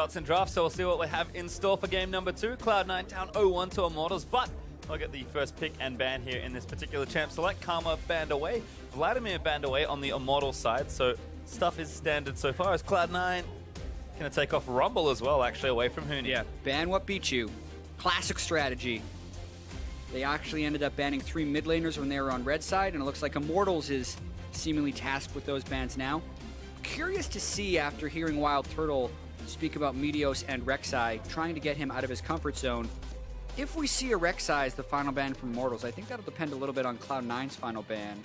Shots and drafts, so we'll see what we have in store for game number 2. Cloud9 down 0-1 to Immortals, but I'll get the first pick and ban here in this particular champ select. Karma banned away, Vladimir banned away on the Immortals side, so stuff is standard so far as Cloud9 gonna take off Rumble as well, actually, away from Huni. Yeah, ban what beat you. Classic strategy. They actually ended up banning 3 mid laners when they were on red side, and it looks like Immortals is seemingly tasked with those bans now. Curious to see, after hearing Wild Turtle speak about Meteos and Rek'Sai, trying to get him out of his comfort zone. If we see a Rek'Sai as the final ban from Immortals, I think that'll depend a little bit on Cloud9's final ban.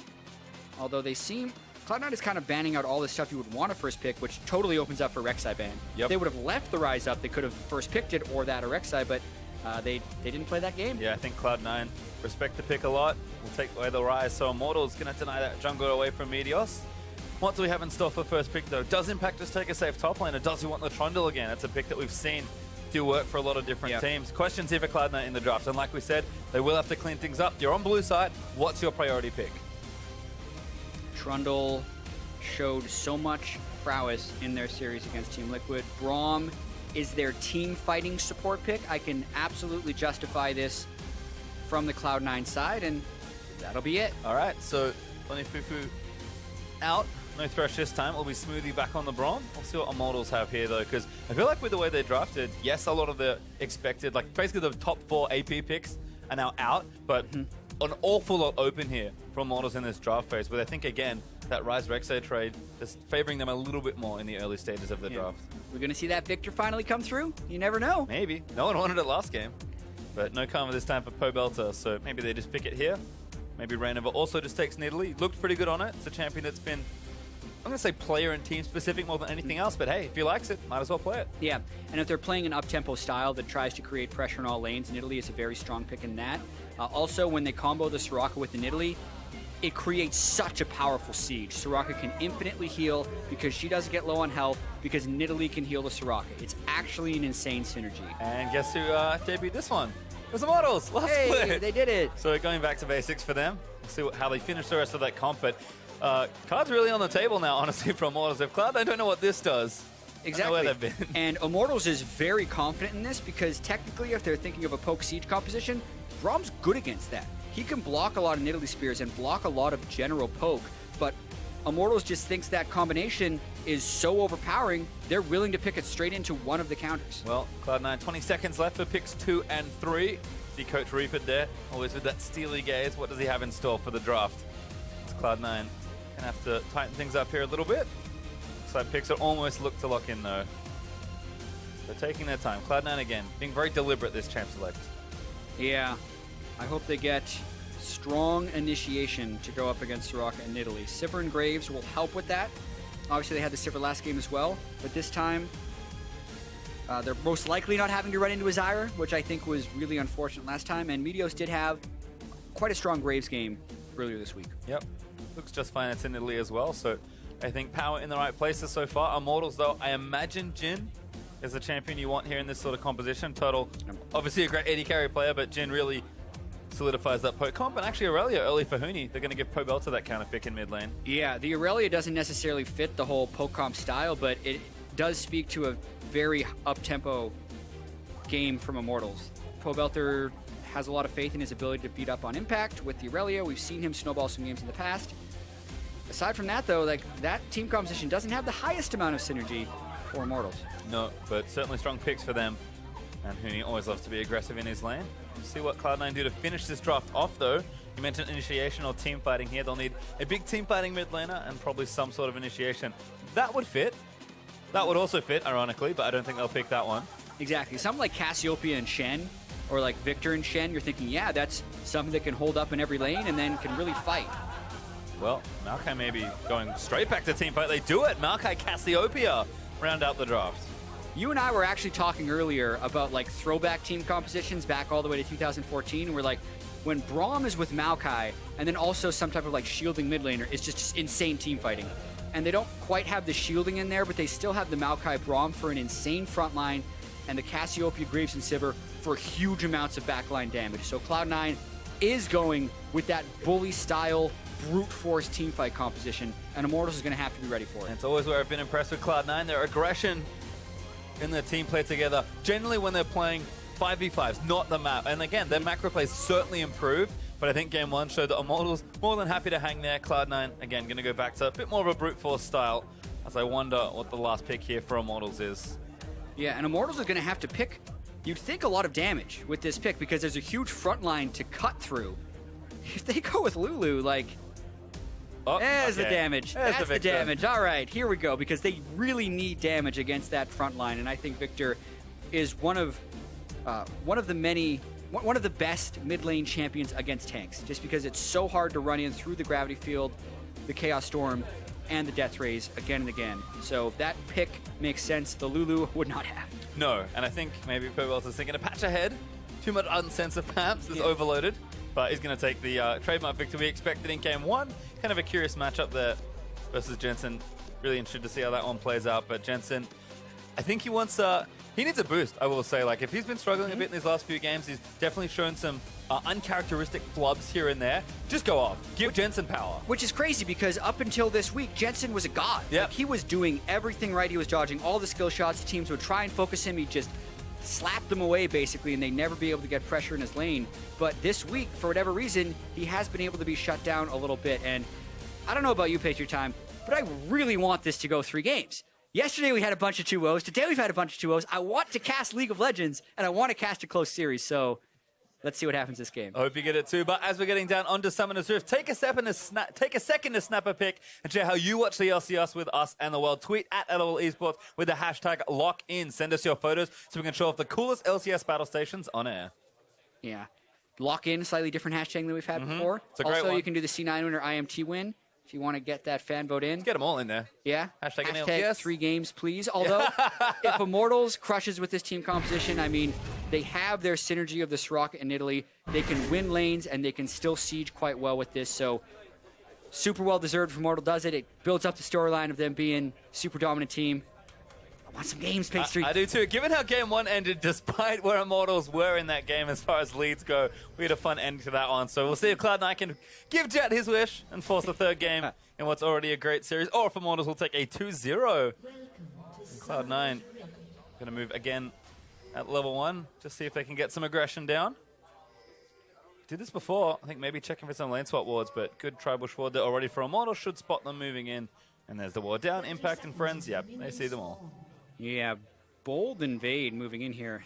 Although they seem... Cloud9 is kind of banning out all the stuff you would want to first pick, which totally opens up for Rek'Sai ban. If they would have left the Rise up, they could have first picked it or that or Rek'Sai, but they didn't play that game. Yeah, I think Cloud9 respect the pick a lot. We'll take away the Rise, so Immortals going to deny that jungle away from Meteos. What do we have in store for first pick, though? Does Impact just take a safe top lane, or does he want the Trundle again? It's a pick that we've seen do work for a lot of different teams. Questions here for Cloud9 in the draft, and like we said, they will have to clean things up. You're on blue side. What's your priority pick? Trundle showed so much prowess in their series against Team Liquid. Braum is their team fighting support pick. I can absolutely justify this from the Cloud9 side, and that'll be it. All right, so Fufu out. No Thresh this time. It'll be Smoothie back on the Braum. We'll see what Immortals have here, though, because I feel like with the way they drafted, yes, a lot of the expected, like basically the top 4 AP picks are now out, but an awful lot open here for Immortals in this draft phase, where I think, again, that Rise Rek'Sai trade is favoring them a little bit more in the early stages of the draft. We're going to see that Victor finally come through? You never know. Maybe. No one wanted it last game, but no Karma this time for Pobelter, so maybe they just pick it here. Maybe Rainover also just takes Nidalee. Looked pretty good on it. It's a champion that's been, I'm going to say player and team specific more than anything else, but hey, if he likes it, might as well play it. Yeah, and if they're playing an up-tempo style that tries to create pressure in all lanes, Nidalee is a very strong pick in that. Also, when they combo the Soraka with the Nidalee, it creates such a powerful siege. Soraka can infinitely heal because she doesn't get low on health, because Nidalee can heal the Soraka. It's actually an insane synergy. And guess who debuted this one? It was Immortals, last split. They did it. So going back to basics for them. We'll see how they finish the rest of that comp, but cards really on the table now, honestly, for Immortals. If Cloud, I don't know what this does. Exactly. I know where they've been. And Immortals is very confident in this, because technically, if they're thinking of a poke siege composition, Braum's good against that. He can block a lot of Nidalee spears and block a lot of general poke, but Immortals just thinks that combination is so overpowering, they're willing to pick it straight into one of the counters. Well, Cloud9, 20 seconds left for picks 2 and 3. See Coach Reaper there, always with that steely gaze. What does he have in store for the draft? It's Cloud9 gonna have to tighten things up here a little bit. Looks like picks are almost look to lock in though. They're taking their time. Cloud9 again, being very deliberate this champ select. Yeah, I hope they get strong initiation to go up against Soraka and Nidalee. Sivir and Graves will help with that. Obviously, they had the Sivir last game as well, but this time, they're most likely not having to run into a Zyra, which I think was really unfortunate last time, and Meteos did have quite a strong Graves game earlier this week. Yep, looks just fine. It's in Nidalee as well, so I think power in the right places so far. Immortals, though, I imagine Jhin is the champion you want here in this sort of composition. Turtle, obviously a great AD carry player, but Jhin really solidifies that poke comp. And actually Aurelia early for Huni. They're going to give Pobelter that counter pick in mid lane. Yeah, the Aurelia doesn't necessarily fit the whole poke comp style, but it does speak to a very up-tempo game from Immortals. Pobelter has a lot of faith in his ability to beat up on impact with the Aurelia. We've seen him snowball some games in the past. Aside from that, though, like that team composition doesn't have the highest amount of synergy for Immortals. No, but certainly strong picks for them. And Huni always loves to be aggressive in his lane. We'll see what Cloud9 do to finish this draft off, though. You mentioned initiation or team fighting here. They'll need a big team fighting mid laner and probably some sort of initiation. That would fit. That would also fit, ironically, but I don't think they'll pick that one. Exactly. Something like Cassiopeia and Shen, or like Victor and Shen, you're thinking, yeah, that's something that can hold up in every lane and then can really fight. Well, Maokai may be going straight back to team fight. They do it. Maokai, Cassiopeia round out the draft. You and I were actually talking earlier about like throwback team compositions back all the way to 2014. We're like, when Braum is with Maokai, and then also some type of like shielding mid laner, it's just insane team fighting. And they don't quite have the shielding in there, but they still have the Maokai Braum for an insane front line, and the Cassiopeia, Graves, and Sivir for huge amounts of backline damage. So Cloud9 is going with that bully style brute force teamfight composition, and Immortals is going to have to be ready for it. And it's always where I've been impressed with Cloud9, their aggression. in their team play together, generally when they're playing 5v5s, not the map. And again, their macro plays certainly improved, but I think game one showed that Immortals more than happy to hang there. Cloud9, again, going to go back to a bit more of a brute force style, as I wonder what the last pick here for Immortals is. Yeah, and Immortals are going to have to pick, you'd think, a lot of damage with this pick because there's a huge front line to cut through. If they go with Lulu, like, there's the damage. That's the damage. All right, here we go, because they really need damage against that front line, and I think Victor is one of the best mid lane champions against tanks, just because it's so hard to run in through the gravity field, the Chaos Storm, and the Death Rays again and again. So that pick makes sense. The Lulu would not have. No, and I think maybe Purwells is thinking a patch ahead. Too much uncensored perhaps is overloaded, but he's going to take the trademark victory we expected in game one. Kind of a curious matchup there versus Jensen. Really interested to see how that one plays out, but Jensen, I think he wants he needs a boost, I will say. Like, if he's been struggling a bit in these last few games, he's definitely shown some uncharacteristic flubs here and there. Just go off. Give Jensen power. Which is crazy because up until this week, Jensen was a god. Yep. Like, he was doing everything right. He was dodging all the skill shots. Teams would try and focus him. He'd just slap them away, basically, and they'd never be able to get pressure in his lane. But this week, for whatever reason, he has been able to be shut down a little bit. And I don't know about you, Patriot Time, but I really want this to go 3 games. Yesterday we had a bunch of 2-0s. Today we've had a bunch of 2-0s. I want to cast League of Legends, and I want to cast a close series, so let's see what happens this game. I hope you get it too, but as we're getting down onto Summoner's Rift, take a second to snap a pic and share how you watch the LCS with us and the world. Tweet at LOL Esports with the hashtag LOCKIN. Send us your photos so we can show off the coolest LCS battle stations on air. Yeah. Lock in, slightly different hashtag than we've had before. It's a great also, one. you can do the C9 win or IMT win if you want to get that fan vote in. Let's get them all in there. Yeah. Hashtag Hashtag 3 games, please. Although, if Immortals crushes with this team composition, I mean, they have their synergy of the Soraka in Italy. They can win lanes, and they can still siege quite well with this. So, super well deserved if Immortal does it. It builds up the storyline of them being super dominant team. I want some games, Page Street. I do too. Given how game one ended, despite where Immortals were in that game as far as leads go, we had a fun ending to that one. So we'll see if Cloud9 can give Jet his wish and force the 3rd game in what's already a great series, or if Immortals will take a 2-0. Cloud9 going to move again at level 1, just see if they can get some aggression down. Did this before, I think maybe checking for some lane swap wards, but good tri-bush ward there already for Immortals, should spot them moving in. And there's the ward down, Impact and Friends, yep, they see them all. Yeah, bold invade moving in here.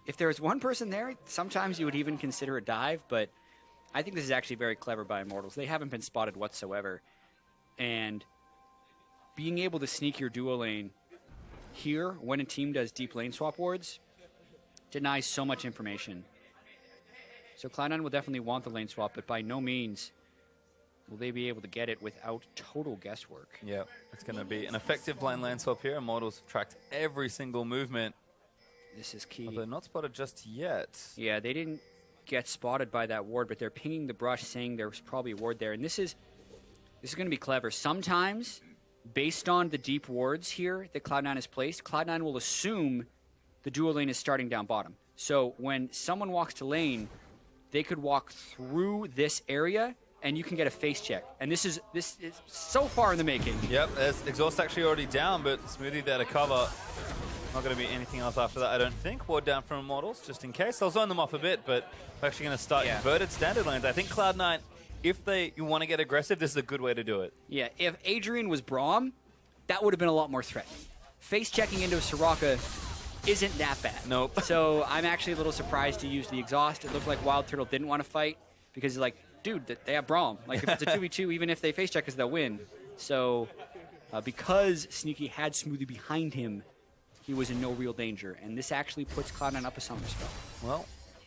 If there was one person there, sometimes you would even consider a dive, but I think this is actually very clever by Immortals. They haven't been spotted whatsoever. And being able to sneak your duo lane here when a team does deep lane swap wards denies so much information. So Cloud9 will definitely want the lane swap, but by no means will they be able to get it without total guesswork. Yeah, it's going to be an effective blind lane swap here. Immortals have tracked every single movement. This is key. Although not spotted just yet. Yeah, they didn't get spotted by that ward, but they're pinging the brush saying there's probably a ward there. And this is going to be clever. Sometimes, based on the deep wards here that Cloud9 has placed, Cloud9 will assume the duo lane is starting down bottom. So when someone walks to lane, they could walk through this area and you can get a face check. And this is so far in the making. Yep, there's Exhaust actually already down, but Smoothie there to cover. Not going to be anything else after that, I don't think. Ward down from Immortals, just in case. I'll zone them off a bit, but we're actually going to start inverted standard lanes. I think Cloud9, if you want to get aggressive, this is a good way to do it. Yeah, if Adrian was Braum, that would have been a lot more threatening. Face checking into Soraka isn't that bad. Nope. So I'm actually a little surprised to use the Exhaust. It looked like Wild Turtle didn't want to fight because he's like, dude, they have Braum. Like, if it's a 2v2, even if they face check us, they'll win. So because Sneaky had Smoothie behind him, he was in no real danger. And this actually puts Cloud9 up a summoner spell. Well,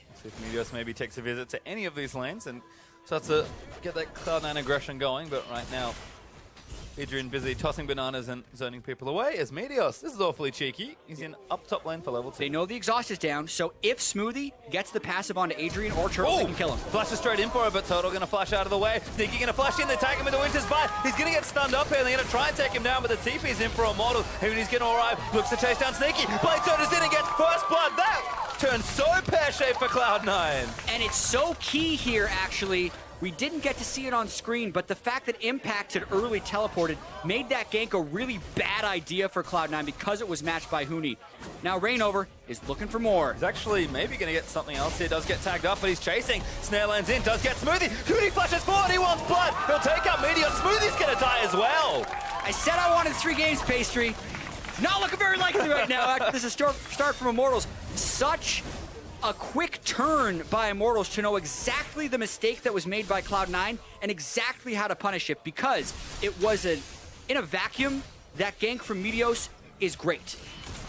let's see if Meteos maybe takes a visit to any of these lanes and starts to get that Cloud9 aggression going. But right now, Adrian busy tossing bananas and zoning people away as Meteos. This is awfully cheeky. He's in up top lane for level 2. They know the Exhaust is down, so if Smoothie gets the passive onto Adrian or Turtle, they can kill him. Flashes straight in for it, but Turtle going to flash out of the way. Sneaky going to flash in, they tag him with the Winter's Bite. He's going to get stunned up here, and they're going to try and take him down, but the TP's in for Immortals. Even he's going to arrive, looks to chase down Sneaky. Blade turns in and gets first blood. That turns so pear-shaped for Cloud9. And it's so key here, actually. We didn't get to see it on screen, but the fact that Impact had early teleported made that gank a really bad idea for Cloud9 because it was matched by Huni. Now Rainover is looking for more. He's actually maybe going to get something else here. Does get tagged up, but he's chasing. Snare lands in, does get Smoothie. Huni flashes forward, he wants blood. He'll take out Meteor. Smoothie's going to die as well. I said I wanted 3 games, Pastry. Not looking very likely right now after this is start from Immortals. Such a quick turn by Immortals to know exactly the mistake that was made by Cloud9 and exactly how to punish it, because it was in a vacuum. That gank from Meteos is great.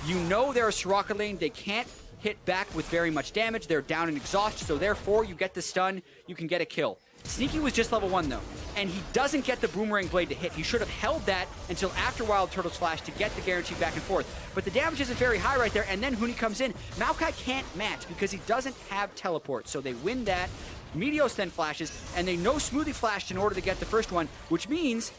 You know they're a Soraka lane. They can't hit back with very much damage. They're down in exhaust, so therefore you get the stun, you can get a kill. Sneaky was just level 1 though, and he doesn't get the Boomerang Blade to hit. He should have held that until after Wild Turtle's Flash to get the guaranteed back and forth. But the damage isn't very high right there, and then Huni comes in. Maokai can't match because he doesn't have teleport, so they win that. Meteos then flashes, and they know Smoothie flashed in order to get the first one, which means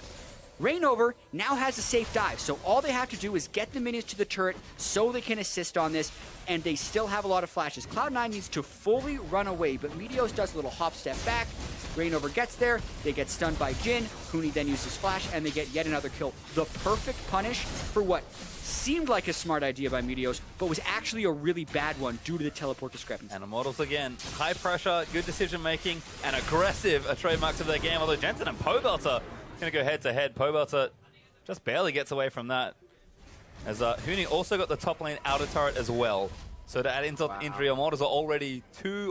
Rainover now has a safe dive, so all they have to do is get the minions to the turret so they can assist on this, and they still have a lot of flashes. Cloud9 needs to fully run away, but Meteos does a little hop step back. Rainover gets there, they get stunned by Jhin, Huni then uses Flash, and they get yet another kill. The perfect punish for what seemed like a smart idea by Meteos, but was actually a really bad one due to the teleport discrepancy. And Immortals again, high pressure, good decision making, and aggressive are trademarks of their game, although Jensen and Pobelter going to go head to head. Pobelter just barely gets away from that, as Huni also got the top lane outer turret as well. So to add insult to injury, Immortals are already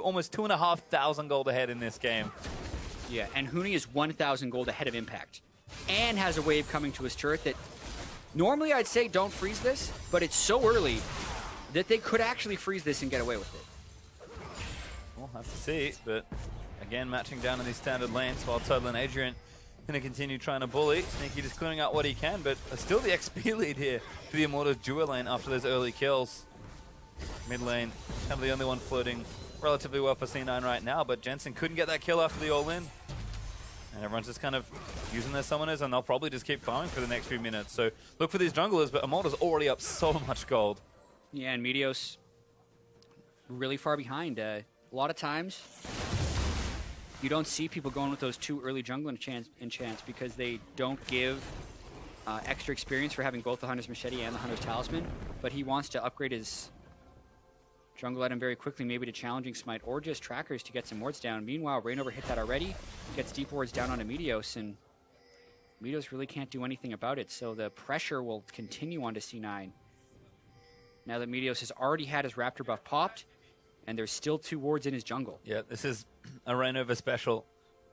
almost 2,500 gold ahead in this game. Yeah, and Huni is 1,000 gold ahead of Impact, and has a wave coming to his turret that normally I'd say don't freeze this, but it's so early that they could actually freeze this and get away with it. We'll have to see, but again, matching down in these standard lanes while Total and Adrian going to continue trying to bully. Sneaky just clearing out what he can, but still the XP lead here for the Immortals duo lane after those early kills. Mid lane, kind of the only one floating relatively well for C9 right now, but Jensen couldn't get that kill after the all-in. And everyone's just kind of using their summoners, and they'll probably just keep farming for the next few minutes. So look for these junglers, but Immortals already up so much gold. Yeah, and Meteos really far behind. A lot of times, you don't see people going with those 2 early jungle enchants because they don't give extra experience for having both the Hunter's Machete and the Hunter's Talisman, but he wants to upgrade his jungle item very quickly, maybe to Challenging Smite or just Trackers to get some wards down. Meanwhile, Rainover hit that already, gets deep wards down onto Meteos, and Meteos really can't do anything about it, so the pressure will continue onto C9. Now that Meteos has already had his Raptor buff popped, and there's still 2 wards in his jungle. Yeah, this is a Rainover special.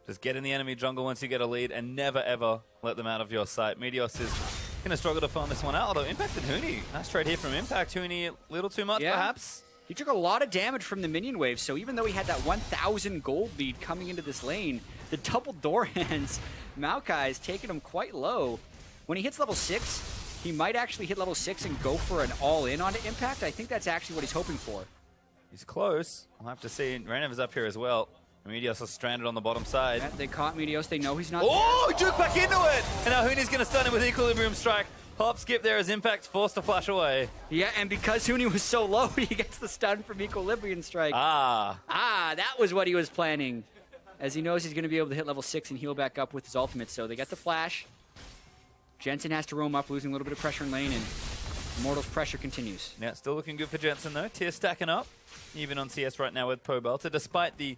Just get in the enemy jungle once you get a lead, and never ever let them out of your sight. Meteos is going to struggle to farm this one out, although Impact and Huni. Nice trade here from Impact. Huni a little too much, perhaps. He took a lot of damage from the minion wave, so even though he had that 1,000 gold lead coming into this lane, the double door hands, Maokai is taking him quite low. When he hits level 6, he might actually hit level 6 and go for an all-in onto Impact. I think that's actually what he's hoping for. He's close. We'll have to see. Rainover's up here as well. Meteos is stranded on the bottom side. Yeah, they caught Meteos. They know he's not there. Juke back into it! And now Huni's going to stun him with Equilibrium Strike. Hop skip there as Impact's forced to flash away. Yeah, and because Huni was so low, he gets the stun from Equilibrium Strike. That was what he was planning. As he knows he's going to be able to hit level 6 and heal back up with his ultimate. So they get the flash. Jensen has to roam up, losing a little bit of pressure in lane, and Immortals' pressure continues. Yeah, still looking good for Jensen though. Tier stacking up, even on CS right now with Pobelter, despite the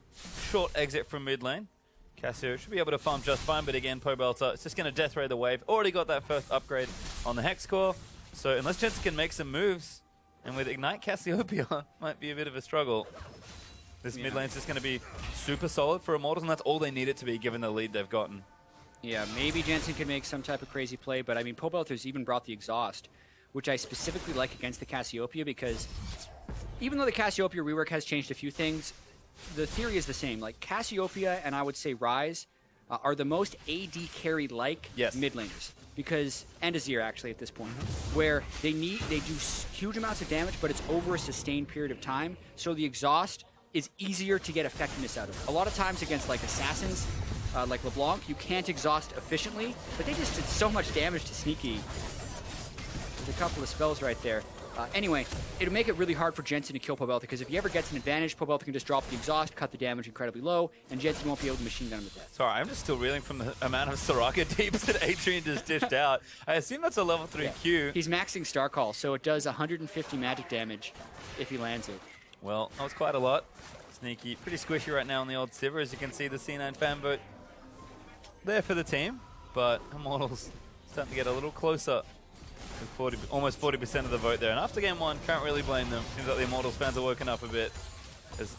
short exit from mid lane. Cassio should be able to farm just fine, but again, Pobelter is just going to death ray the wave. Already got that first upgrade on the Hex Core, so unless Jensen can make some moves, and with Ignite Cassiopeia, might be a bit of a struggle. This mid lane's just going to be super solid for Immortals, and that's all they need it to be, given the lead they've gotten. Yeah, maybe Jensen can make some type of crazy play, but I mean, Pobelter's even brought the exhaust, which I specifically like against the Cassiopeia, because even though the Cassiopeia rework has changed a few things, the theory is the same. Like Cassiopeia and I would say Ryze are the most AD carry-like mid laners, because and Azir actually at this point, where they do huge amounts of damage, but it's over a sustained period of time. So the exhaust is easier to get effectiveness out of. A lot of times against like assassins, like LeBlanc, you can't exhaust efficiently, but they just did so much damage to Sneaky. There's a couple of spells right there. Anyway, it'll make it really hard for Jensen to kill Pobelter, because if he ever gets an advantage, Pobelter can just drop the exhaust, cut the damage incredibly low, and Jensen won't be able to machine gun him to death. Sorry, I'm just still reeling from the amount of Soraka deeps that Adrian just dished out. I assume that's a level 3 Q. He's maxing Star Call, so it does 150 magic damage if he lands it. Well, that was quite a lot. Sneaky, pretty squishy right now on the old Sivir. As you can see, the C9 fan vote there for the team, but Immortals starting to get a little closer. With almost 40% of the vote there. And after game 1, can't really blame them. Seems like the Immortals fans are woken up a bit. As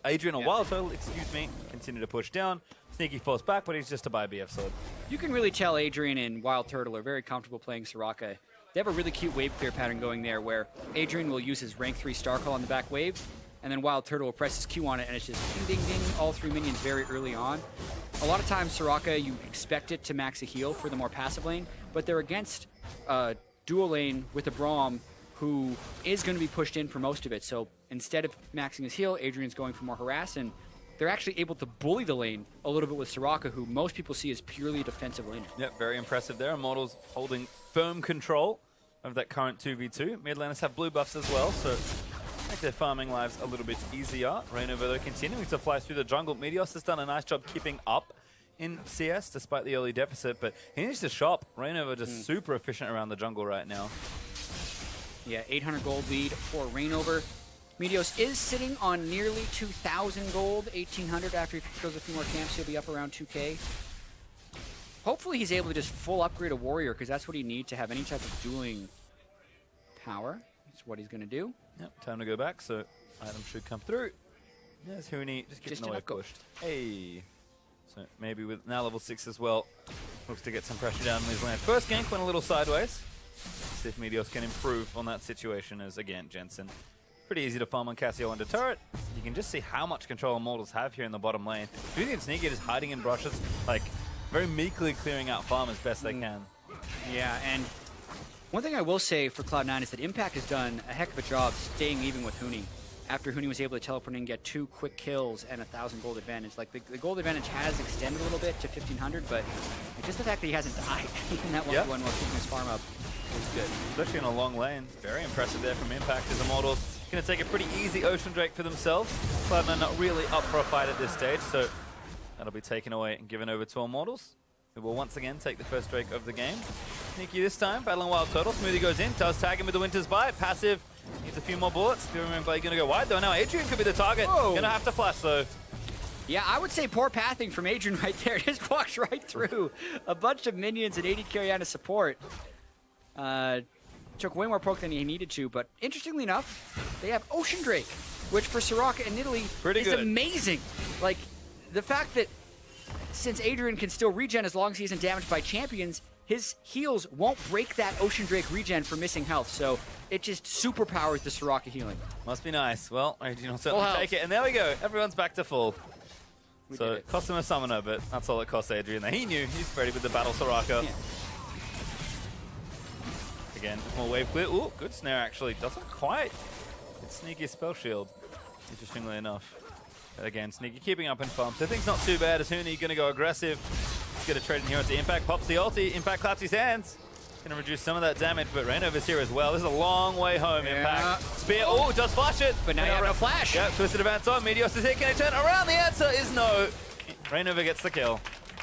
Adrian, or Wild Turtle, excuse me, continue to push down. Sneaky falls back, but he's just a buy BF sword. You can really tell Adrian and Wild Turtle are very comfortable playing Soraka. They have a really cute wave clear pattern going there where Adrian will use his rank 3 Star Call on the back wave, and then Wild Turtle will press his Q on it, and it's just ding, ding, ding, all 3 minions very early on. A lot of times, Soraka, you expect it to max a heal for the more passive lane, but they're against dual lane with a Braum who is going to be pushed in for most of it. So instead of maxing his heal, Adrian's going for more harass, and they're actually able to bully the lane a little bit with Soraka, who most people see as purely a defensive laner. Yep, very impressive there. Immortals holding firm control of that current 2v2. Mid laners have blue buffs as well, so make their farming lives a little bit easier. Rainover, though, continuing to fly through the jungle. Meteos has done a nice job keeping up in CS despite the early deficit, but he needs to shop. Rainover just super efficient around the jungle right now. Yeah, 800 gold lead for Rainover. Meteos is sitting on nearly 2,000 gold, 1,800 after he kills a few more camps. He'll be up around 2K. Hopefully he's able to just full upgrade a warrior, because that's what he needs to have any type of dueling power. That's what he's going to do. Yep, time to go back, so items should come through. There's Huni, just getting away pushed. Hey. So maybe with now level 6 as well, looks to get some pressure down on his land. First gank went a little sideways. See if Meteos can improve on that situation as, again, Jensen. Pretty easy to farm on Cassio under turret. You can just see how much control Immortals have here in the bottom lane. Beauty and Sneaky just hiding in brushes, like very meekly clearing out farm as best they can. Yeah, and one thing I will say for Cloud9 is that Impact has done a heck of a job staying even with Huni. After Huni was able to teleport in and get 2 quick kills and 1,000 gold advantage. Like, the gold advantage has extended a little bit to 1,500, but just the fact that he hasn't died in that 1v1 while keeping his farm up is good. Especially in a long lane. Very impressive there from Impact as Immortals going to take a pretty easy Ocean Drake for themselves. Cloud9 not really up for a fight at this stage, so that'll be taken away and given over to Immortals, who will once again take the first Drake of the game. Sneaky this time, battling Wild Turtle. Smoothie goes in, does tag him with the Winter's Bite. Passive, needs a few more bullets. Spearman Blade going to go wide, though. Now Adrian could be the target. Going to have to flash, though. Yeah, I would say poor pathing from Adrian right there. Just walks right through a bunch of minions and 80 carry on to support. Took way more poke than he needed to, but interestingly enough, they have Ocean Drake, which for Soraka in Italy is amazing. Like, the fact that since Adrian can still regen as long as he isn't damaged by champions, his heals won't break that Ocean Drake regen for missing health, so it just superpowers the Soraka healing. Must be nice. Well, Adrian will certainly take it, and there we go. Everyone's back to full. So it cost him a summoner, but that's all it cost Adrian. He knew he's ready with the battle Soraka. Yeah. Again, more wave clear. Ooh, good snare actually. Doesn't quite. It's Sneaky spell shield, interestingly enough. But again, Sneaky keeping up in farm. So things not too bad. As Huni going to go aggressive. He's going to trade in here into Impact. Pops the ulti. Impact claps his hands. Going to reduce some of that damage, but Rainover's here as well. This is a long way home, Impact. Spear. Oh, does flash it. But now you have no flash. Yeah, twisted advance on. Meteos is hit. Can it turn around? The answer is no. Rainover gets the kill.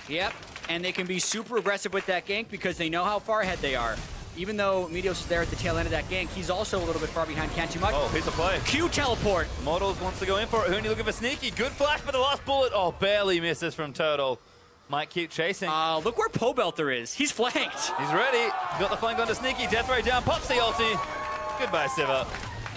Yep, and they can be super aggressive with that gank because they know how far ahead they are. Even though Meteos is there at the tail end of that gank, he's also a little bit far behind. Can't do much. Oh, piece of play. Q teleport. Immortals wants to go in for it. Huni looking for Sneaky. Good flash for the last bullet. Oh, barely misses from Turtle. Might keep chasing. Look where Pobelter is. He's flanked. He's ready. Got the flank onto Sneaky. Death Ray down. Pops the ulti. Goodbye, Sivir.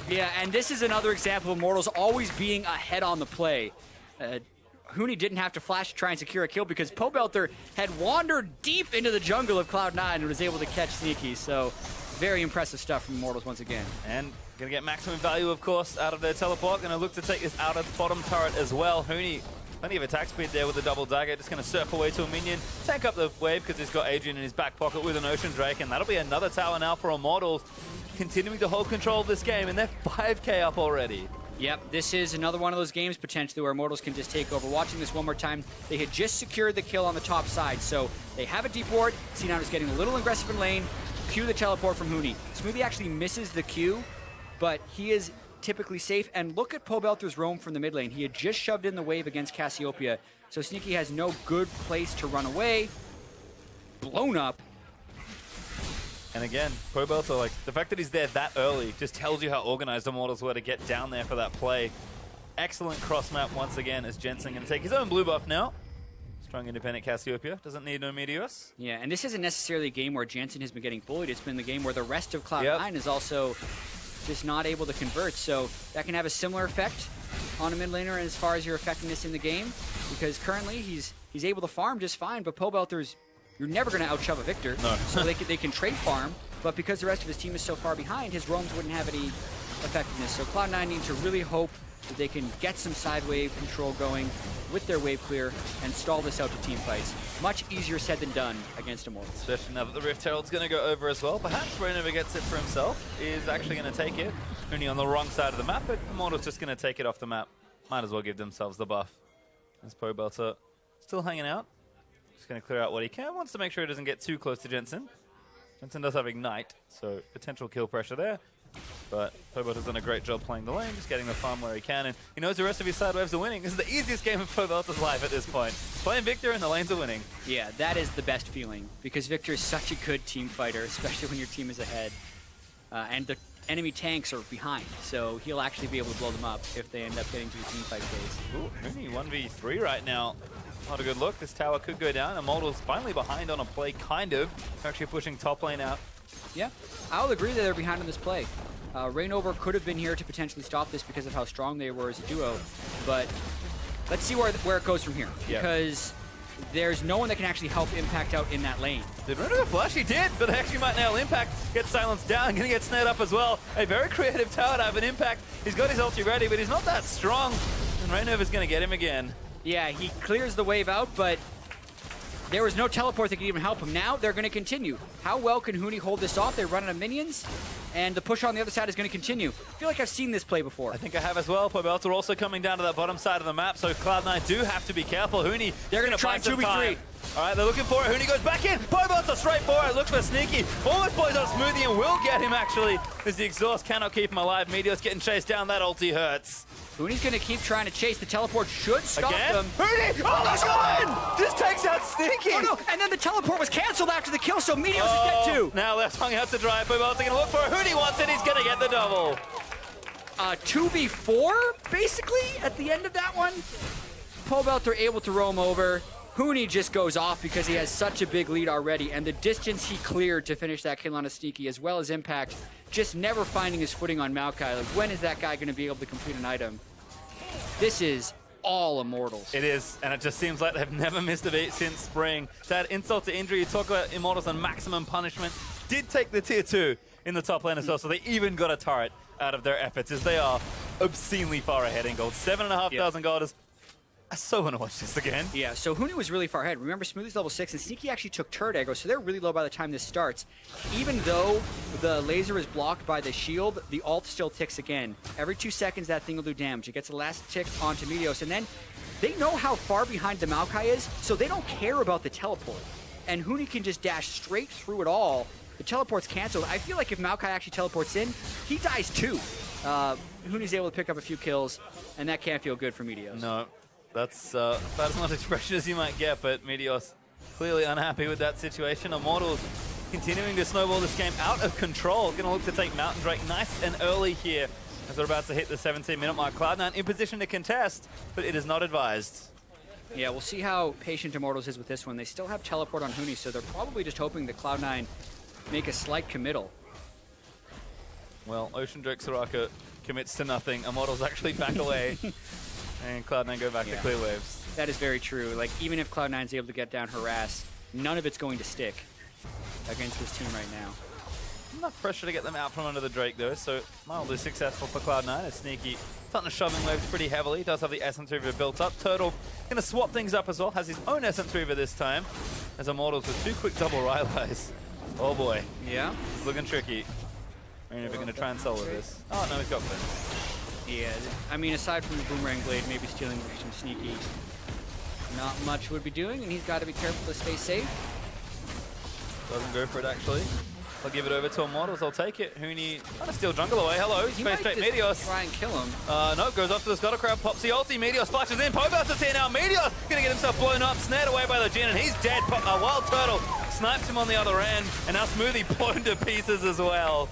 Yeah, and this is another example of Immortals always being ahead on the play. Huni didn't have to flash to try and secure a kill because Pobelter had wandered deep into the jungle of Cloud9 and was able to catch Sneaky. So very impressive stuff from Immortals once again. And going to get maximum value, of course, out of their teleport. Going to look to take this out of the bottom turret as well. Huni, plenty of attack speed there with the double dagger. Just going to surf away to a minion. Tank up the wave because he's got Adrian in his back pocket with an Ocean Drake. And that'll be another tower now for Immortals, continuing to hold control of this game. And they're 5k up already. Yep, this is another one of those games potentially where Immortals can just take over. Watching this one more time, they had just secured the kill on the top side, so they have a deep ward. C9 is getting a little aggressive in lane. Cue the teleport from Huni. Smoothie actually misses the Q, but he is typically safe. And look at Pobelter's roam from the mid lane. He had just shoved in the wave against Cassiopeia, so Sneaky has no good place to run away. Blown up. And again, Pobelter, like, the fact that he's there that early just tells you how organized Immortals were to get down there for that play. Excellent cross map once again as Jensen going to take his own blue buff now. Strong independent Cassiopeia, doesn't need no Meteos. Yeah, and this isn't necessarily a game where Jensen has been getting bullied. It's been the game where the rest of Cloud9 is also just not able to convert. So that can have a similar effect on a mid laner as far as your effectiveness in the game, because currently he's able to farm just fine, but Pobelter's, you're never going to outshove a Victor. No. So they can trade farm, but because the rest of his team is so far behind, his roams wouldn't have any effectiveness. So Cloud9 needs to really hope that they can get some side wave control going with their wave clear and stall this out to team fights. Much easier said than done against Immortals. Especially now that the Rift Herald's going to go over as well. Perhaps Reynova gets it for himself, is actually going to take it. Only on the wrong side of the map, but Immortals just going to take it off the map. Might as well give themselves the buff. As Pobelter still hanging out. Just going to clear out what he can. Wants to make sure he doesn't get too close to Jensen. Jensen does have Ignite, so potential kill pressure there. But Pobelter's done a great job playing the lane, just getting the farm where he can, and he knows the rest of his side waves are winning. This is the easiest game of Pobelter's life at this point. Playing Victor and the lanes are winning. Yeah, that is the best feeling, because Victor is such a good team fighter, especially when your team is ahead. And the enemy tanks are behind, so he'll actually be able to blow them up if they end up getting to the team fight phase. Ooh, Mooney 1v3 right now. Not a good look. This tower could go down. Immortals finally behind on a play, kind of. Actually pushing top lane out. Yeah, I'll agree that they're behind on this play. Reignover could have been here to potentially stop this because of how strong they were as a duo, but let's see where it goes from here, because there's no one that can actually help Impact out in that lane. Did Reynova flash? He did, but they actually might nail Impact. Get silenced down, gonna get snared up as well. A very creative tower to have an Impact. He's got his ulti ready, but he's not that strong, and Reignover's gonna get him again. Yeah, he clears the wave out, but there was no teleport that could even help him. Now they're going to continue. How well can Huni hold this off? They run out of minions, and the push on the other side is going to continue. I feel like I've seen this play before. I think I have as well. Pobelter also coming down to that bottom side of the map, so Cloud9 do have to be careful. Huni, they're going to try 2v3. All right, they're looking for it. Huni goes back in. Pobelter straight for it. Looks for Sneaky. Almost plays on Smoothie and will get him, actually, as the exhaust cannot keep him alive. Meteor's getting chased down. That ulti hurts. Huni's going to keep trying to chase. The teleport should stop them. Huni! Oh, let's go in! Just takes out Sneaky! Oh, no! And then the teleport was canceled after the kill, so Meteor's is dead too. Now left hung out to dry. Pobelter going to look for it. Huni wants it. He's going to get the double. 2v4, basically, at the end of that one. Pobelter able to roam over. Huni just goes off because he has such a big lead already, and the distance he cleared to finish that kill on a Sneaky, as well as Impact, just never finding his footing on Maokai. Like, when is that guy going to be able to complete an item? This is all Immortals. It is, and it just seems like they've never missed a beat since spring. To add insult to injury, you talk about Immortals on maximum punishment. Did take the tier 2 in the top lane as well, so they even got a turret out of their efforts, as they are obscenely far ahead in gold. 7,500 gold is... I so want to watch this again. Yeah, so Huni was really far ahead. Remember, Smoothie's level 6, and Sneaky actually took turret aggro, so they're really low by the time this starts. Even though the laser is blocked by the shield, the ult still ticks again. Every 2 seconds, that thing will do damage. It gets the last tick onto Meteos, and then they know how far behind the Maokai is, so they don't care about the teleport. And Huni can just dash straight through it all. The teleport's canceled. I feel like if Maokai actually teleports in, he dies too. Huni's able to pick up a few kills, and that can't feel good for Meteos. No. That's about as much expression as you might get, but Meteos clearly unhappy with that situation. Immortals continuing to snowball this game out of control. Going to look to take Mountain Drake nice and early here as they're about to hit the 17-minute mark. Cloud9 in position to contest, but it is not advised. Yeah, we'll see how patient Immortals is with this one. They still have teleport on Huni, so they're probably just hoping that Cloud9 make a slight committal. Well, Ocean Drake Soraka commits to nothing. Immortals actually back away. And Cloud9 go back to clear waves. That is very true. Like, even if Cloud9's able to get down Harass, none of it's going to stick against this team right now. Enough pressure to get them out from under the Drake, though, so mildly successful for Cloud9. As Sneaky starting to shoving waves pretty heavily. Does have the Essence Reaver built up. Turtle going to swap things up as well. Has his own Essence Reaver this time. As Immortals with 2 quick double Rylais. Oh boy. Yeah. It's looking tricky. I mean, if we're going to try and solo this. Oh, no, he's got Finn. Yeah, I mean, aside from the Boomerang Blade, maybe stealing from Sneaky, not much would be doing, and he's got to be careful to stay safe. Doesn't go for it, actually. I'll give it over to Immortals. I'll take it. Huni trying to steal jungle away. Hello, He space might straight just Meteos. try and kill him. No, goes off to the Scuttle Crab, pops the ulti. Meteos flashes in. Pobos is here now. Meteos gonna get himself blown up, snared away by the Jhin, and he's dead. Wild Turtle snipes him on the other end, and now Smoothie blown to pieces as well.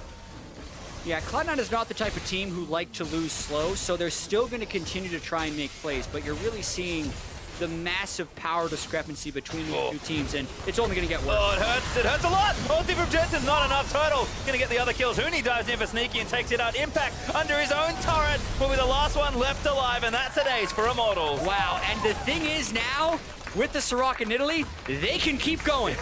Yeah, Cloud9 is not the type of team who like to lose slow, so they're still going to continue to try and make plays, but you're really seeing the massive power discrepancy between these two teams, and it's only going to get worse. Oh, it hurts a lot. Ulti from Jensen's not enough. Turtle gonna get the other kills. Huni dives in for Sneaky and takes it out. Impact under his own turret will be the last one left alive, and that's an ace for Immortals. Wow, and the thing is now, with the Soraka in Italy, they can keep going.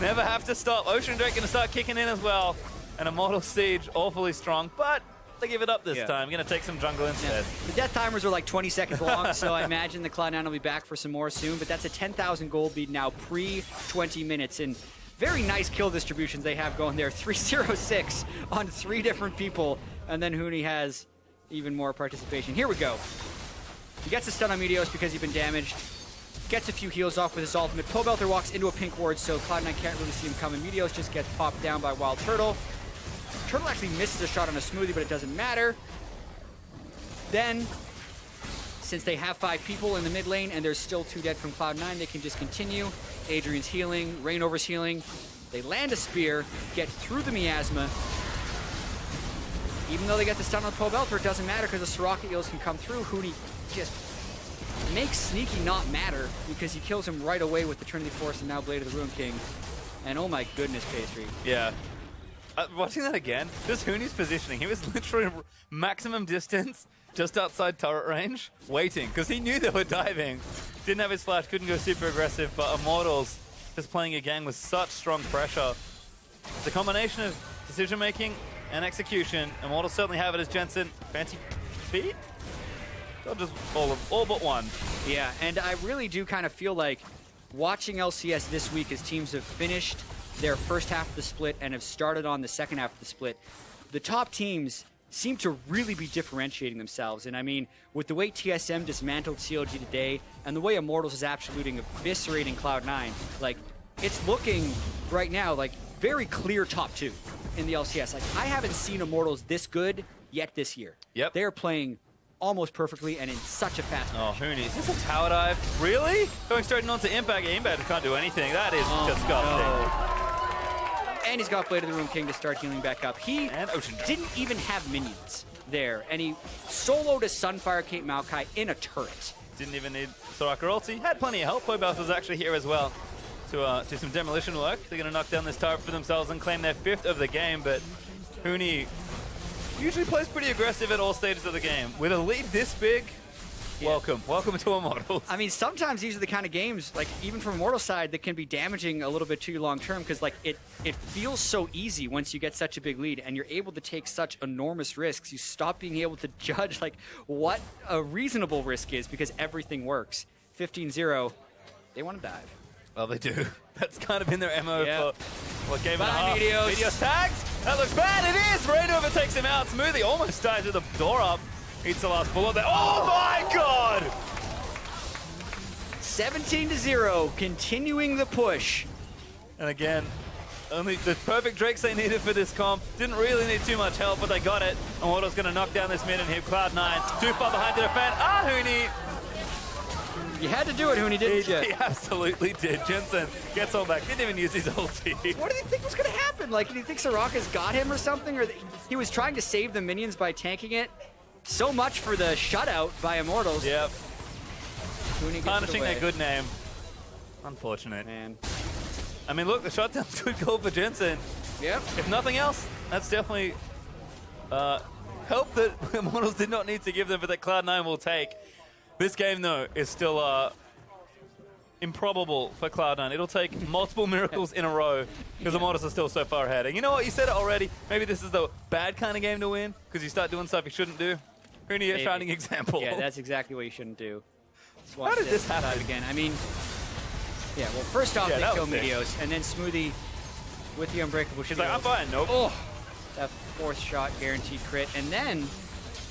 Never have to stop. Ocean Drake gonna start kicking in as well. And Immortal Siege awfully strong, but they give it up this time. Gonna take some jungle instead. Yeah. The death timers are like 20 seconds long, so I imagine the Cloud9 will be back for some more soon, but that's a 10,000 gold lead now pre-20 minutes, and very nice kill distributions they have going there. 306 on 3 different people, and then Huni has even more participation. Here we go. He gets a stun on Meteos because he's been damaged. Gets a few heals off with his ultimate. Pobelter walks into a pink ward, so Cloud9 can't really see him coming. Meteos just gets popped down by Wild Turtle. Turtle actually misses a shot on a Smoothie, but it doesn't matter. Then, since they have 5 people in the mid lane and there's still 2 dead from Cloud9, they can just continue. Adrian's healing, Rainover's healing. They land a spear, get through the miasma. Even though they get the stun on Pobelter, it doesn't matter because the Soraka eels can come through. Huni just makes Sneaky not matter because he kills him right away with the Trinity Force and now Blade of the Ruin King. And oh my goodness, Pastry. Yeah. Watching that again, just Huni's positioning. He was literally maximum distance, just outside turret range, waiting, because he knew they were diving. Didn't have his flash, couldn't go super aggressive, but Immortals just playing a game with such strong pressure. The combination of decision-making and execution, Immortals certainly have it as Jensen. Fancy feet? Or just all but one. Yeah, and I really do kind of feel like watching LCS this week as teams have finished their first half of the split and have started on the second half of the split, the top teams seem to really be differentiating themselves. And I mean, with the way TSM dismantled CLG today and the way Immortals is absolutely eviscerating Cloud9, like, it's looking right now like very clear top 2 in the LCS. Like, I haven't seen Immortals this good yet this year. Yep. They are playing almost perfectly and in such a fast Oh, Huni, is this a tower dive? Really? Going straight on to Impact. Impact can't do anything. That is disgusting. No. And he's got Blade of the Ruin King to start healing back up. He didn't even have minions there, and he soloed a Sunfire Cape Maokai in a turret. Didn't even need Soraka ulti. Had plenty of help. Pobelter was actually here as well to do some demolition work. They're going to knock down this turret for themselves and claim their 5th of the game, but Huni usually plays pretty aggressive at all stages of the game. With a lead this big, welcome to Immortals. I mean, sometimes these are the kind of games, like even from Immortals side, that can be damaging a little bit to you long term because like it feels so easy once you get such a big lead and you're able to take such enormous risks. You stop being able to judge like what a reasonable risk is because everything works. 15-0, they want to dive. Well, they do. That's kind of been their MO for what, game and a half. Meteos. Meteos tags. That looks bad. It is. Rainover takes him out. Smoothie almost dies with the door up. Eats the last bullet there. Oh my god! 17-0, continuing the push. And again, only the perfect Drakes they needed for this comp. Didn't really need too much help, but they got it. Immortals gonna knock down this mid and hit Cloud9. Too far behind to defend. Huni! You had to do it, Huni, didn't you? He absolutely did. Jensen gets all back. Didn't even use his ulti. What did he think was going to happen? Like, did he think Soraka's got him or something? Or he was trying to save the minions by tanking it? So much for the shutout by Immortals. Yep. Tarnishing their good name. Unfortunate. Man. I mean, look, the shutdown's good goal for Jensen. Yep. If nothing else, that's definitely help that Immortals did not need to give them, but that Cloud9 will take. This game, though, is still improbable for Cloud9. It'll take multiple miracles in a row because Immortals are still so far ahead. And you know what? You said it already. Maybe this is the bad kind of game to win because you start doing stuff you shouldn't do. Huni, a shining example. Yeah, that's exactly what you shouldn't do. How did this happen? Again. I mean, yeah, well, first off, they kill Meteos, and then Smoothie with the Unbreakable Shield. She's like, I'm fine. Nope. Oh, that 4th shot guaranteed crit. And then...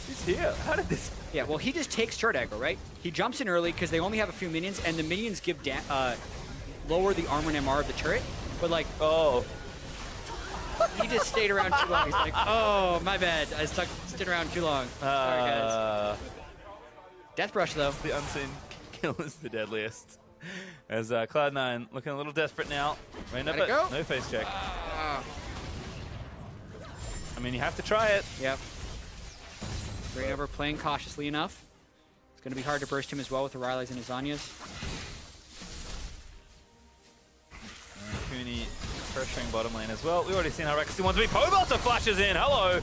He's here. How did this... Yeah, well, he just takes turret aggro, right? He jumps in early because they only have a few minions, and the minions give lower the armor and MR of the turret. But like, He just stayed around too long. He's like, oh, my bad. I stayed around too long. Sorry, guys. Death Rush, though. The unseen kill is the deadliest. As Cloud9 looking a little desperate now. No face check. I mean, you have to try it. Yep. Rainover playing cautiously enough. It's going to be hard to burst him as well with the Rileys and his Zanyas. Cooney pressuring bottom lane as well. We've already seen how reckless he wants to be. Pobelter flashes in. Hello.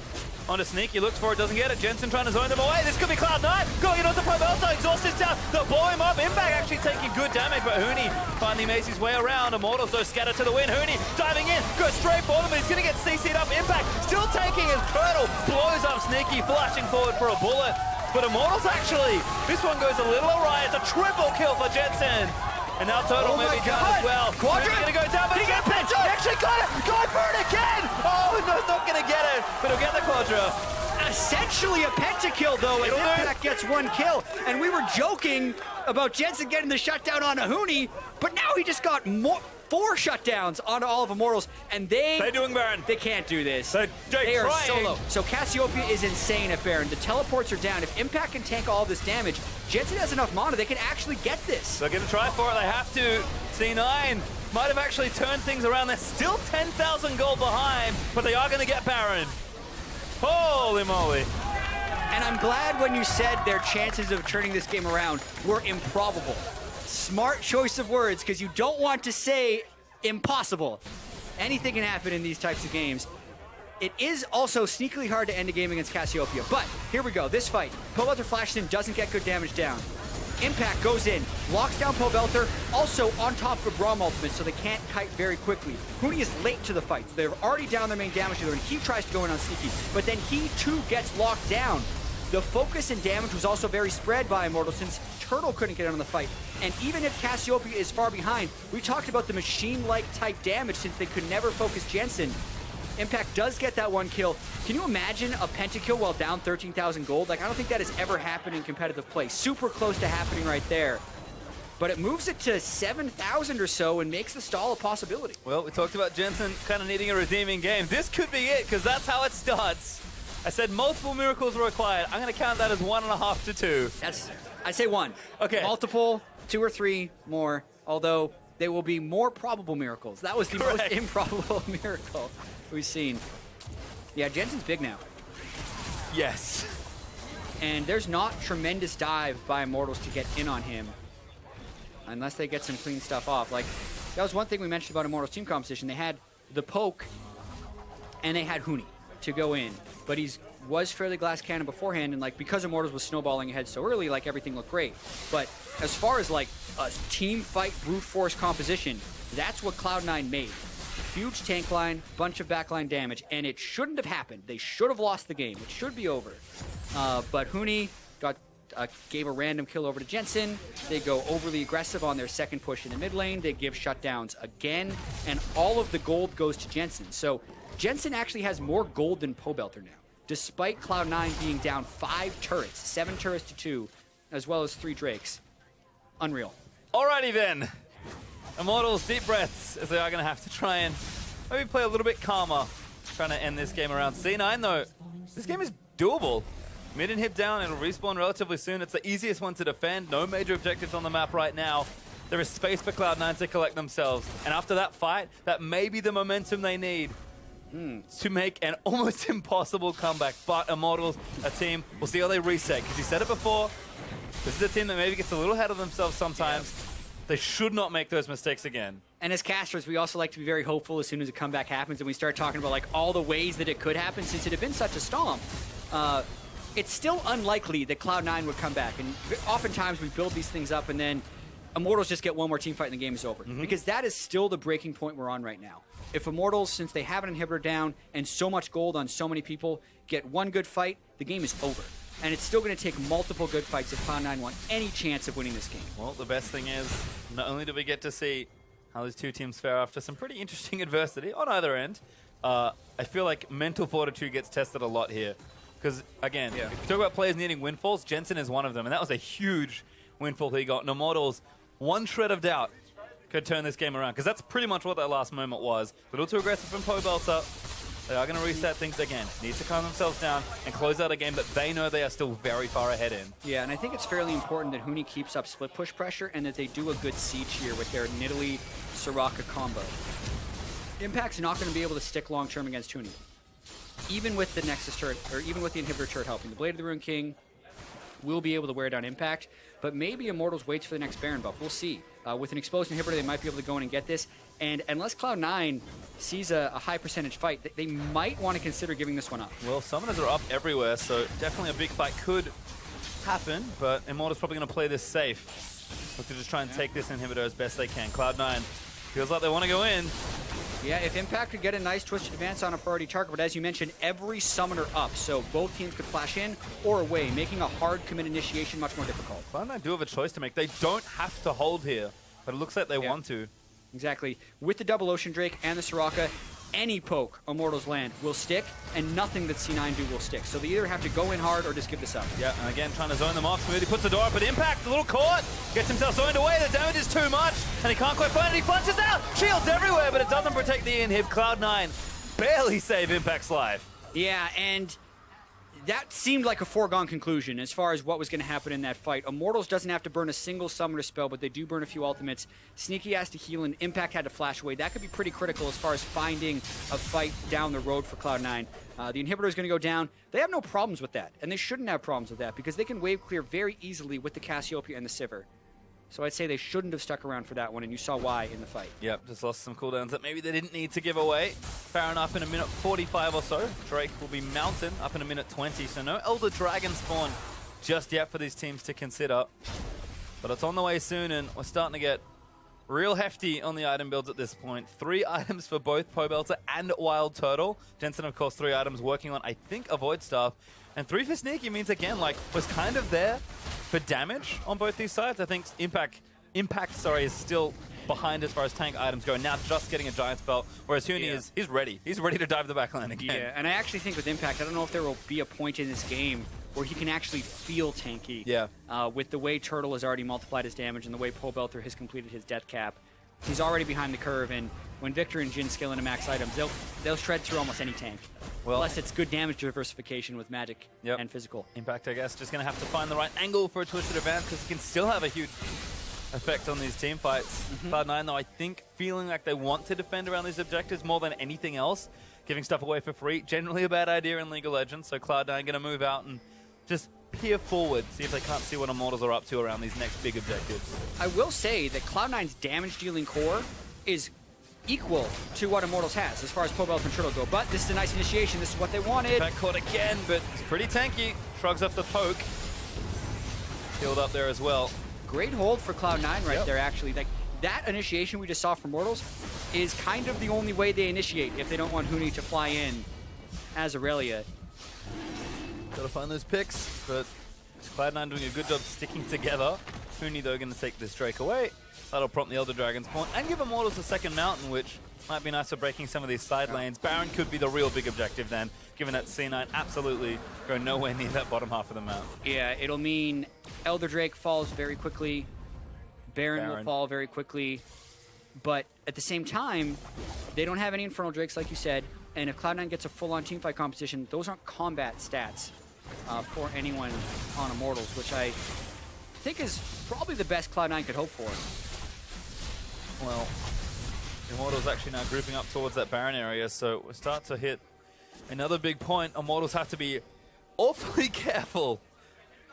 On to Sneak. He looks for it, doesn't get it. Jensen trying to zone them away. This could be Cloud9. Going in onto Pobelter. Exhaust is down. They'll blow him up. Impact actually taking good damage, but Hooney finally makes his way around. Immortals, though, scatter to the win. Hooney diving in. Goes straight for them, but he's going to get CC'd up. Impact still taking his turtle. Blows up Sneaky, flashing forward for a bullet. But Immortals actually, this one goes a little awry. It's a triple kill for Jensen. And now Turtle maybe down as well. Quadra going to go down, but he gets picked up. He actually got it. Going for it again. Oh, no, not going to get it. But he'll get the Quadra. Essentially a pentakill, though, as Impact gets one kill. And we were joking about Jensen getting the shutdown on Hooney, but now he just got 4 shutdowns onto all of Immortals, and they're doing Baron. They can't do this. They are trying. solo. So Cassiopeia is insane at Baron. The teleports are down. If Impact can tank all this damage, Jensen has enough mana. They can actually get this. They're going to try for it. They have to. C9 might have actually turned things around. They're still 10,000 gold behind, but they are going to get Baron. Holy moly. And I'm glad when you said their chances of turning this game around were improbable. Smart choice of words, because you don't want to say impossible. Anything can happen in these types of games. It is also sneakily hard to end a game against Cassiopeia, but here we go. This fight, Pobelter flashes in, doesn't get good damage down. Impact goes in, locks down Pobelter, also on top of a Braum ultimate, so they can't kite very quickly. Hooney is late to the fight, so they're already down their main damage dealer, and he tries to go in on Sneaky, but then he too gets locked down. The focus and damage was also very spread by Immortal since Turtle couldn't get in on the fight. And even if Cassiopeia is far behind, we talked about the machine-like type damage since they could never focus Jensen. Impact does get that one kill. Can you imagine a pentakill while down 13,000 gold? Like, I don't think that has ever happened in competitive play. Super close to happening right there. But it moves it to 7,000 or so and makes the stall a possibility. Well, we talked about Jensen kind of needing a redeeming game. This could be it, because that's how it starts. I said multiple miracles were required. I'm going to count that as 1.5 to 2. I say 1. Okay. Multiple, 2 or 3 more, although they will be more probable miracles. That was the most improbable miracle we've seen. Yeah, Jensen's big now. Yes. And there's not tremendous dive by Immortals to get in on him unless they get some clean stuff off. Like, that was one thing we mentioned about Immortals team composition. They had the poke and they had Hooney to go in, but was fairly glass cannon beforehand, and like because Immortals was snowballing ahead so early, like everything looked great. But as far as like a team fight brute force composition, that's what Cloud9 made. Huge tank line, bunch of backline damage, and it shouldn't have happened. They should have lost the game. It should be over. But Hooney gave a random kill over to Jensen. They go overly aggressive on their second push in the mid lane. They give shutdowns again, and all of the gold goes to Jensen. So Jensen actually has more gold than Pobelter now, despite Cloud9 being down 5 turrets, 7 turrets to 2, as well as 3 Drakes. Unreal. Alrighty then. Immortals, deep breaths, as they are going to have to try and maybe play a little bit calmer, trying to end this game around. C9, though, this game is doable. Mid and hip down, it'll respawn relatively soon. It's the easiest one to defend. No major objectives on the map right now. There is space for Cloud9 to collect themselves. And after that fight, that may be the momentum they need to make an almost impossible comeback. But Immortals, a team, we'll see how they reset. Because you said it before, this is a team that maybe gets a little ahead of themselves sometimes. Yeah. They should not make those mistakes again. And as casters, we also like to be very hopeful as soon as a comeback happens and we start talking about like all the ways that it could happen since it had been such a storm. It's still unlikely that Cloud9 would come back. And oftentimes we build these things up and then Immortals just get one more team fight and the game is over. Because that is still the breaking point we're on right now. If Immortals, since they have an inhibitor down and so much gold on so many people, get one good fight, the game is over. And it's still going to take multiple good fights if Cloud9 want any chance of winning this game. Well, the best thing is, not only do we get to see how these two teams fare after some pretty interesting adversity on either end, I feel like mental fortitude gets tested a lot here. Because, again, if you talk about players needing windfalls, Jensen is one of them. And that was a huge windfall he got. And Immortals, one shred of doubt could turn this game around. Because that's pretty much what that last moment was. A little too aggressive from Pobelter. They are going to reset things again. Need to calm themselves down and close out a game that they know they are still very far ahead in. Yeah, and I think it's fairly important that Huni keeps up split push pressure and that they do a good siege here with their Nidalee Soraka combo. Impact's not going to be able to stick long term against Huni. Even with the Nexus turret, or even with the inhibitor turret helping. The Blade of the Ruined King will be able to wear down Impact, but maybe Immortals waits for the next Baron buff. We'll see. With an exposed inhibitor, they might be able to go in and get this. And unless Cloud9 sees a high percentage fight, they might want to consider giving this one up. Well, summoners are up everywhere, so definitely a big fight could happen, but Immortals probably going to play this safe. Look to just try and take this inhibitor as best they can. Cloud9 feels like they want to go in. Yeah, if Impact could get a nice twisted advance on a priority target, but as you mentioned, every summoner up, so both teams could flash in or away, making a hard commit initiation much more difficult. Cloud9 do have a choice to make. They don't have to hold here, but it looks like they want to. Exactly. With the double Ocean Drake and the Soraka, any poke Immortals land will stick, and nothing that C9 do will stick. So they either have to go in hard or just give this up. Yeah, and again, trying to zone them off. Smoothie puts the door up, but Impact, a little caught, gets himself zoned away. The damage is too much, and he can't quite find it. He punches out! Shields everywhere, but it doesn't protect the inhib. Cloud9 barely save Impact's life. Yeah, and that seemed like a foregone conclusion as far as what was going to happen in that fight. Immortals doesn't have to burn a single summoner spell, but they do burn a few ultimates. Sneaky has to heal, and Impact had to flash away. That could be pretty critical as far as finding a fight down the road for Cloud9. The inhibitor is going to go down. They have no problems with that, and they shouldn't have problems with that because they can wave clear very easily with the Cassiopeia and the Sivir. So I'd say they shouldn't have stuck around for that one, and you saw why in the fight. Yep, just lost some cooldowns that maybe they didn't need to give away. Baron up in a minute 45 or so. Drake will be Mountain up in a minute 20, so no Elder Dragon spawn just yet for these teams to consider. But it's on the way soon, and we're starting to get real hefty on the item builds at this point. 3 items for both Pobelter and Wild Turtle. Jensen, of course, 3 items working on, I think, a Void Staff. And 3 for Sneaky means, again, like, was kind of there for damage on both these sides. I think Impact is still behind as far as tank items go. Now just getting a Giant's Belt, whereas Huni he's ready. He's ready to dive the backline again. Yeah, and I actually think with Impact, I don't know if there will be a point in this game where he can actually feel tanky. Yeah. With the way Turtle has already multiplied his damage and the way Pobelter has completed his death cap, he's already behind the curve, and when Victor and Jin skill into max items, they'll shred through almost any tank. Well, plus, it's good damage diversification with magic and physical. Impact, I guess, just going to have to find the right angle for a twisted advance because he can still have a huge effect on these team fights. Cloud9, though, I think feeling like they want to defend around these objectives more than anything else. Giving stuff away for free, generally a bad idea in League of Legends, so Cloud9 going to move out and just peer forward, see if they can't see what Immortals are up to around these next big objectives. I will say that Cloud9's damage-dealing core is equal to what Immortals has as far as Pobelter and Turtle go, but this is a nice initiation. This is what they wanted. Back caught again, but it's pretty tanky. Shrugs off the poke. Healed up there as well. Great hold for Cloud9 right there, actually. Like, that initiation we just saw from Immortals is kind of the only way they initiate if they don't want Huni to fly in as Aurelia. Gotta find those picks, but Cloud9 doing a good job sticking together. Huni, though, going to take this Drake away. That'll prompt the Elder Dragon spawn and give Immortals a second Mountain, which might be nice for breaking some of these side lanes. Baron could be the real big objective then, given that C9 absolutely go nowhere near that bottom half of the map. Yeah, it'll mean Elder Drake falls very quickly, Baron will fall very quickly, but at the same time, they don't have any Infernal Drakes, like you said, and if Cloud9 gets a full-on teamfight composition, those aren't combat stats for anyone on Immortals, which I think is probably the best Cloud9 could hope for. Well, Immortals actually now grouping up towards that Baron area, so we start to hit another big point. Immortals have to be awfully careful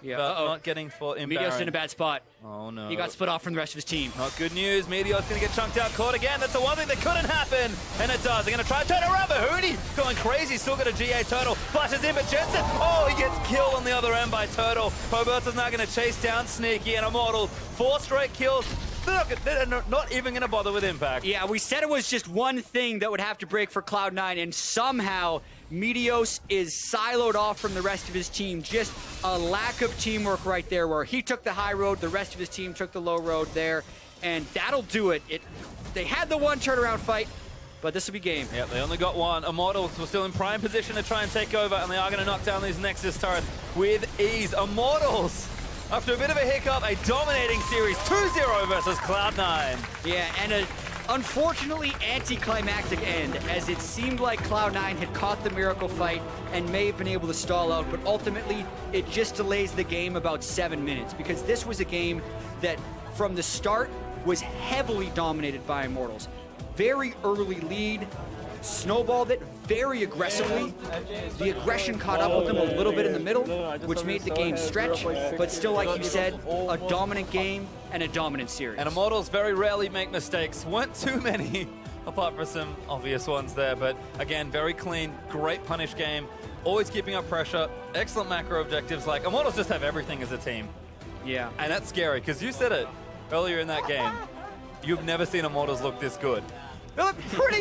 about not getting for in Meteor's Baron. in a bad spot. Oh no. He got split off from the rest of his team. Not good news. Meteor's going to get chunked out, caught again. That's the one thing that couldn't happen, and it does. They're going to try to turn around, but Huni going crazy. Still got a GA Turtle. Flashes in, but Jensen, oh, he gets killed on the other end by Turtle. Pobelter's now going to chase down Sneaky and Immortal. 4 straight kills. They're not even going to bother with Impact. Yeah, we said it was just one thing that would have to break for Cloud9, and somehow Meteos is siloed off from the rest of his team. Just a lack of teamwork right there, where he took the high road, the rest of his team took the low road there, and that'll do it. They had the one turnaround fight, but this will be game. Yeah, they only got one. Immortals were still in prime position to try and take over, and they are going to knock down these Nexus turrets with ease. Immortals, after a bit of a hiccup, a dominating series, 2-0 versus Cloud9. Yeah, and Unfortunately, anticlimactic end, as it seemed like Cloud9 had caught the miracle fight and may have been able to stall out, but ultimately it just delays the game about 7 minutes, because this was a game that from the start was heavily dominated by Immortals. Very early lead, snowballed it very aggressively. The aggression caught up with them a little bit in the middle, which made the game stretch, but still, like you said, a dominant game and a dominant series. And Immortals very rarely make mistakes. Weren't too many, apart from some obvious ones there. But again, very clean, great punish game. Always keeping up pressure. Excellent macro objectives. Like, Immortals just have everything as a team. Yeah. And that's scary, because you said it earlier in that game. You've never seen Immortals look this good. They look pretty